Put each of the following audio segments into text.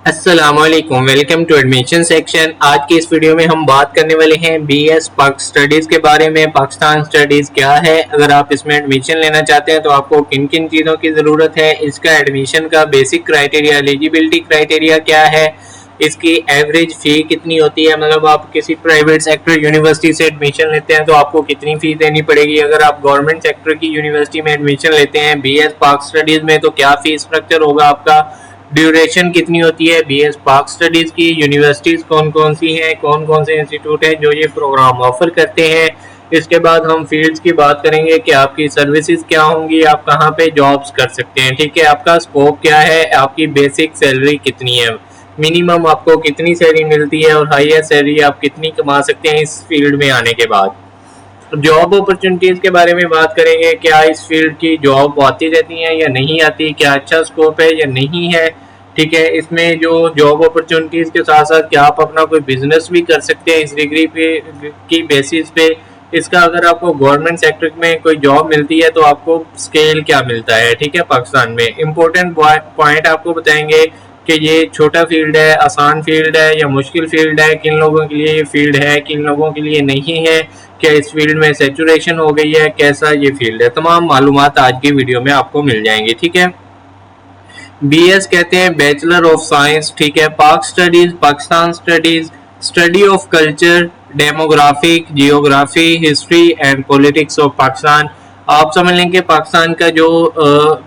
अस्सलामुअलैकुम, welcome to admission section. आज की इस वीडियो में हम बात करने वाले हैं बीएस पाक स्टडीज़ के बारे में। पाकिस्तान स्टडीज़ क्या है, अगर आप इसमें एडमिशन लेना चाहते हैं तो आपको किन किन चीज़ों की ज़रूरत है, इसका एडमिशन का बेसिक क्राइटेरिया, एलिजिबिलिटी क्राइटेरिया क्या है, इसकी एवरेज फ़ी कितनी होती है, मतलब आप किसी प्राइवेट सेक्टर यूनिवर्सिटी से एडमिशन लेते हैं तो आपको कितनी फ़ी देनी पड़ेगी, अगर आप गवर्नमेंट सेक्टर की यूनिवर्सिटी में एडमिशन लेते हैं बीएस पाक स्टडीज़ में तो क्या फ़ी स्ट्रक्चर होगा आपका, ड्यूरेशन कितनी होती है बीएस पाक स्टडीज़ की, यूनिवर्सिटीज़ कौन कौन सी हैं, कौन कौन से इंस्टीट्यूट हैं जो ये प्रोग्राम ऑफर करते हैं। इसके बाद हम फील्ड्स की बात करेंगे कि आपकी सर्विसेज क्या होंगी, आप कहाँ पे जॉब्स कर सकते हैं, ठीक है, आपका स्कोप क्या है, आपकी बेसिक सैलरी कितनी है, मिनिमम आपको कितनी सैलरी मिलती है और हाईएस्ट सैलरी आप कितनी कमा सकते हैं इस फील्ड में आने के बाद। जॉब अपॉर्चुनिटीज़ के बारे में बात करेंगे, क्या इस फील्ड की जॉब आती रहती हैं या नहीं आती, क्या अच्छा स्कोप है या नहीं है, ठीक है। इसमें जो जॉब अपॉर्चुनिटीज़ के साथ साथ क्या आप अपना कोई बिजनेस भी कर सकते हैं इस डिग्री पे की बेसिस पे। इसका अगर आपको गवर्नमेंट सेक्टर में कोई जॉब मिलती है तो आपको स्केल क्या मिलता है, ठीक है। पाकिस्तान में इम्पोर्टेंट पॉइंट आपको बताएंगे कि ये छोटा फील्ड है, आसान फील्ड है या मुश्किल फील्ड है, किन लोगों के लिए ये फील्ड है, किन लोगों के लिए नहीं है, क्या इस फील्ड में सैचुरेशन हो गई है, कैसा ये फील्ड है, तमाम मालूमात आज की वीडियो में आपको मिल जाएंगी, ठीक है। बीएस कहते हैं बैचलर ऑफ साइंस, ठीक है। पाक studies, Pakistan studies, study of culture, demographic, geography, history and politics of Pakistan. आप समझ लेंगे पाकिस्तान का जो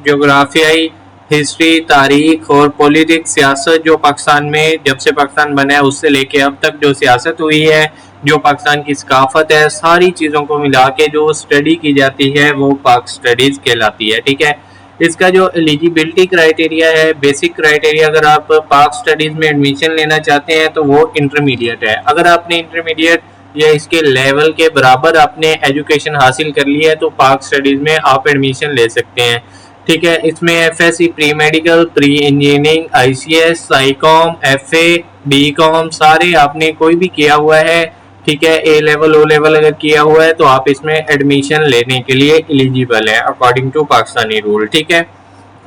जोग्राफियाई, हिस्ट्री, तारीख और पॉलिटिक्स, सियासत जो पाकिस्तान में जब से पाकिस्तान बना है उससे लेके अब तक जो सियासत हुई है, जो पाकिस्तान की सकाफत है, सारी चीज़ों को मिला के जो स्टडी की जाती है वो पाक स्टडीज़ कहलाती है, ठीक है। इसका जो एलिजिबिलिटी क्राइटेरिया है, बेसिक क्राइटेरिया, अगर आप पाक स्टडीज़ में एडमिशन लेना चाहते हैं तो वो इंटरमीडिएट है। अगर आपने इंटरमीडिएट या इसके लेवल के बराबर आपने एजुकेशन हासिल कर ली है तो पाक स्टडीज़ में आप एडमिशन ले सकते हैं, ठीक है। इसमें FSc, pre medical, pre engineering, ICS, ICom, FA, BCom सारे आपने कोई भी किया हुआ है, ठीक है। ए लेवल, ओ लेवल अगर किया हुआ है तो आप इसमें एडमिशन लेने के लिए एलिजिबल है अकॉर्डिंग टू पाकिस्तानी रूल, ठीक है।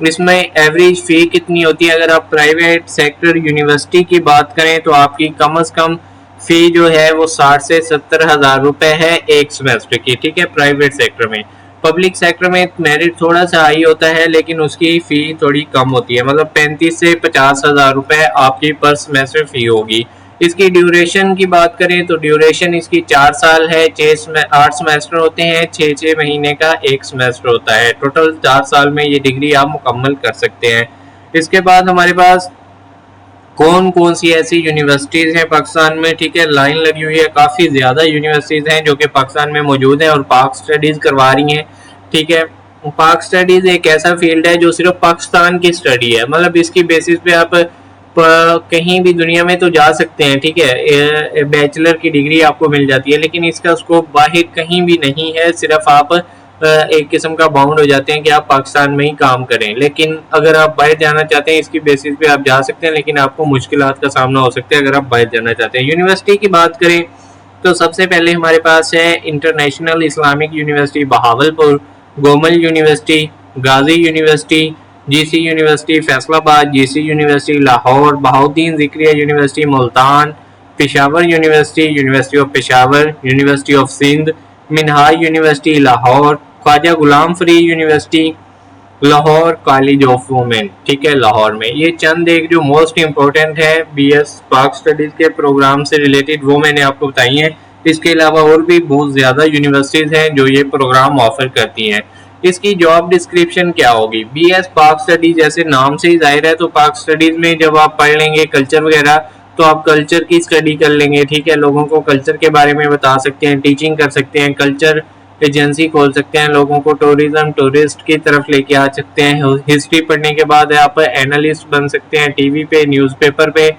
इसमें एवरेज फी कितनी होती है, अगर आप प्राइवेट सेक्टर यूनिवर्सिटी की बात करें तो आपकी कम अज कम फी जो है वो 60 से 70 हज़ार रुपए है एक सेमेस्टर की, ठीक है, प्राइवेट सेक्टर में। पब्लिक सेक्टर में मेरिट थोड़ा सा हाई होता है लेकिन उसकी फ़ी थोड़ी कम होती है, मतलब 35 से 50 हज़ार रुपये आपकी पर सेमेस्टर फ़ी होगी। इसकी ड्यूरेशन की बात करें तो ड्यूरेशन इसकी 4 साल है, 8 सेमेस्टर होते हैं, 6 महीने का एक सेमेस्टर होता है, टोटल 4 साल में ये डिग्री आप मुकम्मल कर सकते हैं। इसके बाद हमारे पास कौन कौन सी ऐसी यूनिवर्सिटीज़ हैं पाकिस्तान में, ठीक है, लाइन लगी हुई है, काफ़ी ज़्यादा यूनिवर्सिटीज़ हैं जो कि पाकिस्तान में मौजूद हैं और पाक स्टडीज़ करवा रही हैं, ठीक है। पाक स्टडीज़ एक ऐसा फील्ड है जो सिर्फ पाकिस्तान की स्टडी है, मतलब इसकी बेसिस पे आप कहीं भी दुनिया में तो जा सकते हैं, ठीक है, बैचलर की डिग्री आपको मिल जाती है, लेकिन इसका स्कोप बाहर कहीं भी नहीं है, सिर्फ आप एक किस्म का बाउंड हो जाते हैं कि आप पाकिस्तान में ही काम करें। लेकिन अगर आप बाहर जाना चाहते हैं इसकी बेसिस पे आप जा सकते हैं, लेकिन आपको मुश्किलात का सामना हो सकता है अगर आप बाहर जाना चाहते हैं। यूनिवर्सिटी की बात करें तो सबसे पहले हमारे पास है international Islamic university Bahawalpur, Gomal university, Ghazi university, GC university Faisalabad, GC university Lahore, Bahauddin Zakariya university Multan, Peshawar university, university of Peshawar, university of Sindh, Minhaj university Lahore, Khwaja Ghulam Farid university Lahore, college of women, ठीक है, लाहौर में। ये चंद एक जो मोस्ट इम्पोर्टेंट है बीएस पाक स्टडीज़ के प्रोग्राम से रिलेटेड वो मैंने आपको बताई हैं। इसके अलावा और भी बहुत ज़्यादा यूनिवर्सिटीज़ हैं जो ये प्रोग्राम ऑफर करती हैं। इसकी जॉब डिस्क्रिप्शन क्या होगी, बीएस पाक स्टडीज़ जैसे नाम से ही जाहिर है, तो पाक स्टडीज़ में जब आप पढ़ लेंगे कल्चर वगैरह तो आप कल्चर की स्टडी कर लेंगे, ठीक है, लोगों को कल्चर के बारे में बता सकते हैं, टीचिंग कर सकते हैं, कल्चर एजेंसी खोल सकते हैं, लोगों को टूरिस्ट की तरफ लेके आ सकते हैं। हिस्ट्री पढ़ने के बाद आप एनालिस्ट बन सकते हैं, टीवी पे, न्यूज़पेपर पे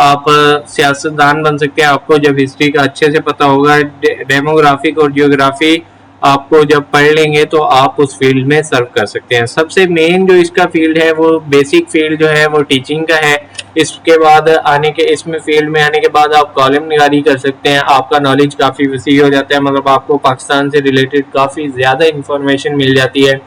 आप सियासतदान बन सकते हैं। आपको जब हिस्ट्री का अच्छे से पता होगा, डेमोग्राफिक और जियोग्राफी आपको जब पढ़ लेंगे तो आप उस फील्ड में सर्व कर सकते हैं। सबसे मेन जो इसका फील्ड है वो बेसिक फील्ड जो है वो टीचिंग का है। इसके बाद इसमें फील्ड में आने के बाद आप कॉलम निगारी कर सकते हैं, आपका नॉलेज काफ़ी वसी हो जाता है, मतलब आपको पाकिस्तान से रिलेटेड काफ़ी ज़्यादा इंफॉर्मेशन मिल जाती है।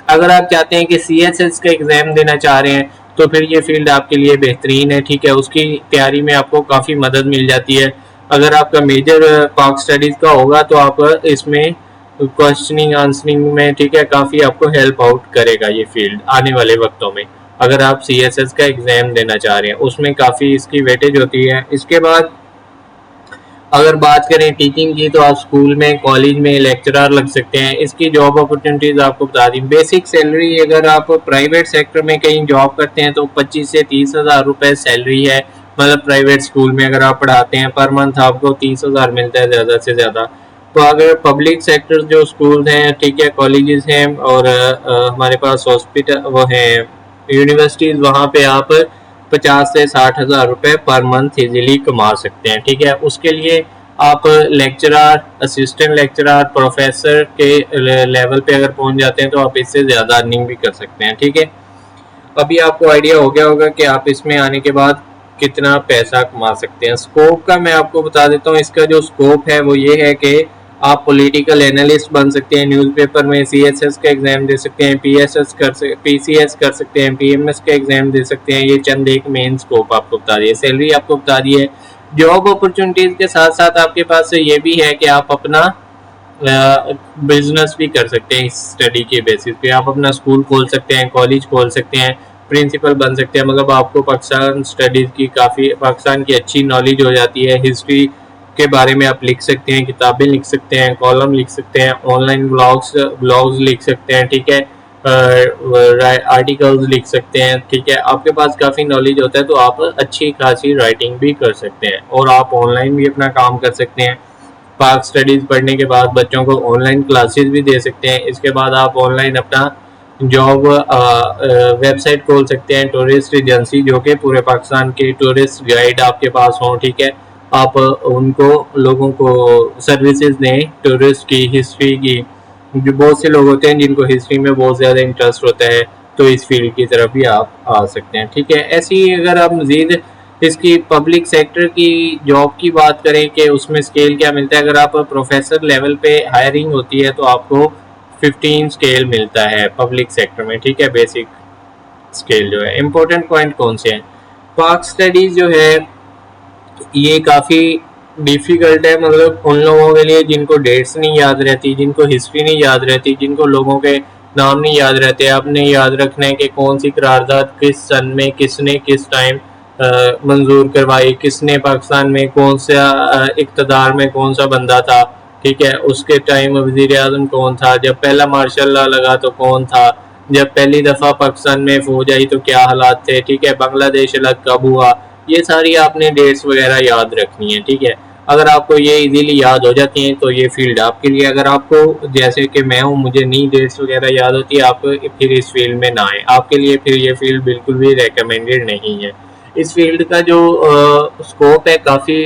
अगर आप चाहते हैं कि CSS का एग्ज़ाम देना चाह रहे हैं तो फिर ये फील्ड आपके लिए बेहतरीन है, ठीक है। उसकी तैयारी में आपको काफ़ी मदद मिल जाती है। अगर आपका मेजर पाक स्टडीज़ का होगा तो आप इसमें क्वेश्चनिंग आंसरिंग में, ठीक है, काफ़ी आपको हेल्प आउट करेगा ये फील्ड आने वाले वक्तों में। अगर आप CSS का एग्ज़ाम देना चाह रहे हैं उसमें काफ़ी इसकी वेटेज होती है। इसके बाद अगर बात करें टीचिंग की तो आप स्कूल में, कॉलेज में लेक्चरर लग सकते हैं। इसकी जॉब अपॉर्चुनिटीज़ आपको बता दी। बेसिक सैलरी अगर आप प्राइवेट सेक्टर में कहीं जॉब करते हैं तो 25 से 30 हज़ार रुपये सैलरी है। मतलब प्राइवेट स्कूल में अगर आप पढ़ाते हैं पर मंथ आपको 30 हज़ार मिलता है ज़्यादा से ज़्यादा। तो अगर पब्लिक सेक्टर जो स्कूल हैं, ठीक है, कॉलेजेस हैं और हमारे पास हॉस्पिटल वो हैं यूनिवर्सिटीज़, वहाँ पे आप 50 से 60 हज़ार रुपये पर मंथ इजीली कमा सकते हैं, ठीक है। उसके लिए आप लेक्चरर, असिस्टेंट लेक्चरर, प्रोफेसर के लेवल पे अगर पहुंच जाते हैं तो आप इससे ज़्यादा अर्निंग भी कर सकते हैं, ठीक है। अभी आपको आइडिया हो गया होगा कि आप इसमें आने के बाद कितना पैसा कमा सकते हैं। स्कोप का मैं आपको बता देता हूँ। इसका जो स्कोप है वो ये है कि आप पॉलिटिकल एनालिस्ट बन सकते हैं न्यूज़पेपर में, CSS का एग्ज़ाम दे सकते हैं, PCS कर सकते हैं, PMS का एग्ज़ाम दे सकते हैं। ये चंद एक मेन स्कोप आपको बता दिए। सैलरी आपको बता दी है। जॉब अपॉर्चुनिटीज़ के साथ साथ आपके पास ये भी है कि आप अपना बिजनेस भी कर सकते हैं। इस स्टडी के बेसिस पे आप अपना स्कूल खोल सकते हैं, कॉलेज खोल सकते हैं, प्रिंसिपल बन सकते हैं। मतलब आपको पाकिस्तान स्टडीज़ की काफ़ी, पाकिस्तान की अच्छी नॉलेज हो जाती है। हिस्ट्री के बारे में आप लिख सकते हैं, किताबें लिख सकते हैं, कॉलम लिख सकते हैं, ऑनलाइन ब्लॉग्स लिख सकते हैं, ठीक है, आर्टिकल्स लिख सकते हैं, ठीक है। आपके पास काफ़ी नॉलेज होता है तो आप अच्छी खासी राइटिंग भी कर सकते हैं और आप ऑनलाइन भी अपना काम कर सकते हैं। पाक स्टडीज़ पढ़ने के बाद बच्चों को ऑनलाइन क्लासेस भी दे सकते हैं। इसके बाद आप ऑनलाइन अपना जॉब वेबसाइट खोल सकते हैं, टूरिस्ट एजेंसी, जो कि पूरे पाकिस्तान के टूरिस्ट गाइड आपके पास हों, ठीक है। आप उनको लोगों को सर्विसेज दें टूरिस्ट की, हिस्ट्री की। जो बहुत से लोग होते हैं जिनको हिस्ट्री में बहुत ज़्यादा इंटरेस्ट होता है तो इस फील्ड की तरफ भी आप आ सकते हैं, ठीक है। ऐसी ही अगर आप मज़ीद इसकी पब्लिक सेक्टर की जॉब की बात करें कि उसमें स्केल क्या मिलता है, अगर आप प्रोफेसर लेवल पे हायरिंग होती है तो आपको 15 स्केल मिलता है पब्लिक सेक्टर में, ठीक है। बेसिक स्केल जो है। इम्पोर्टेंट पॉइंट कौन से हैं? पाक स्टडीज़ जो है ये काफ़ी डिफ़िकल्ट है, मतलब उन लोगों के लिए जिनको डेट्स नहीं याद रहती, जिनको हिस्ट्री नहीं याद रहती, जिनको लोगों के नाम नहीं याद रहते। आपने याद रखना है कि कौन सी करारदाद किस सन में किसने किस टाइम मंजूर करवाई, किसने पाकिस्तान में कौन सा इक़्तिदार में कौन सा बंदा था, ठीक है। उसके टाइम वज़ीर आज़म कौन था, जब पहला मार्शल लॉ लगा तो कौन था, जब पहली दफ़ा पाकिस्तान में फ़ौज आई तो क्या हालात थे, ठीक है। बांग्लादेश अलग कब हुआ, ये सारी आपने डेट्स वगैरह याद रखनी है, ठीक है। अगर आपको ये इजीली याद हो जाती हैं तो ये फील्ड आपके लिए। अगर आपको, जैसे कि मैं हूँ, मुझे नहीं डेट्स वगैरह याद होती, आप फिर इस फील्ड में ना आए, आपके लिए फिर ये फील्ड बिल्कुल भी रेकमेंडेड नहीं है। इस फील्ड का जो स्कोप है काफ़ी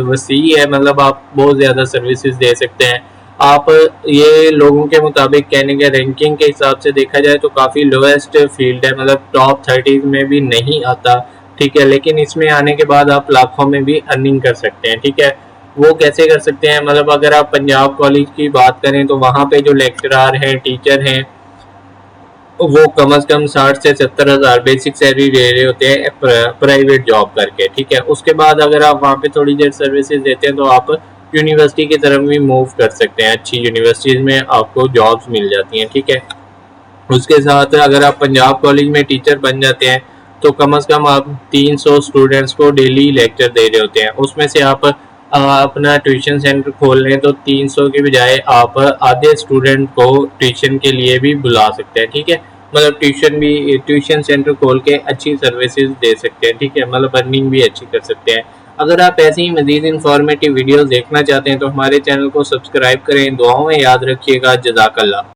वसी है, मतलब आप बहुत ज़्यादा सर्विसेज दे सकते हैं। आप ये लोगों के मुताबिक कहने के रैंकिंग के हिसाब से देखा जाए तो काफ़ी लोएस्ट फील्ड है, मतलब टॉप 30 में भी नहीं आता, ठीक है। लेकिन इसमें आने के बाद आप लाखों में भी अर्निंग कर सकते हैं, ठीक है। वो कैसे कर सकते हैं? मतलब अगर आप पंजाब कॉलेज की बात करें तो वहाँ पे जो लेक्चरार हैं, टीचर हैं, वो कम से कम 60 से 70 हज़ार बेसिक सैलरी दे रहे होते हैं प्राइवेट जॉब करके, ठीक है। उसके बाद अगर आप वहाँ पे थोड़ी देर सर्विसेज देते हैं तो आप यूनिवर्सिटी की तरफ भी मूव कर सकते हैं। अच्छी यूनिवर्सिटीज़ में आपको जॉब्स मिल जाती हैं, ठीक है। उसके साथ अगर आप पंजाब कॉलेज में टीचर बन जाते हैं तो कम से कम आप 300 स्टूडेंट्स को डेली लेक्चर दे रहे होते हैं। उसमें से आप अपना ट्यूशन सेंटर खोल लें तो 300 के बजाय आप आधे स्टूडेंट को ट्यूशन के लिए भी बुला सकते हैं, ठीक है। मतलब ट्यूशन सेंटर खोल के अच्छी सर्विसेज दे सकते हैं, ठीक है। मतलब अर्निंग भी अच्छी कर सकते हैं। अगर आप ऐसे ही मज़ीद इंफॉर्मेटिव वीडियोस देखना चाहते हैं तो हमारे चैनल को सब्सक्राइब करें। दुआओं में याद रखिएगा। जज़ाकल्लाह।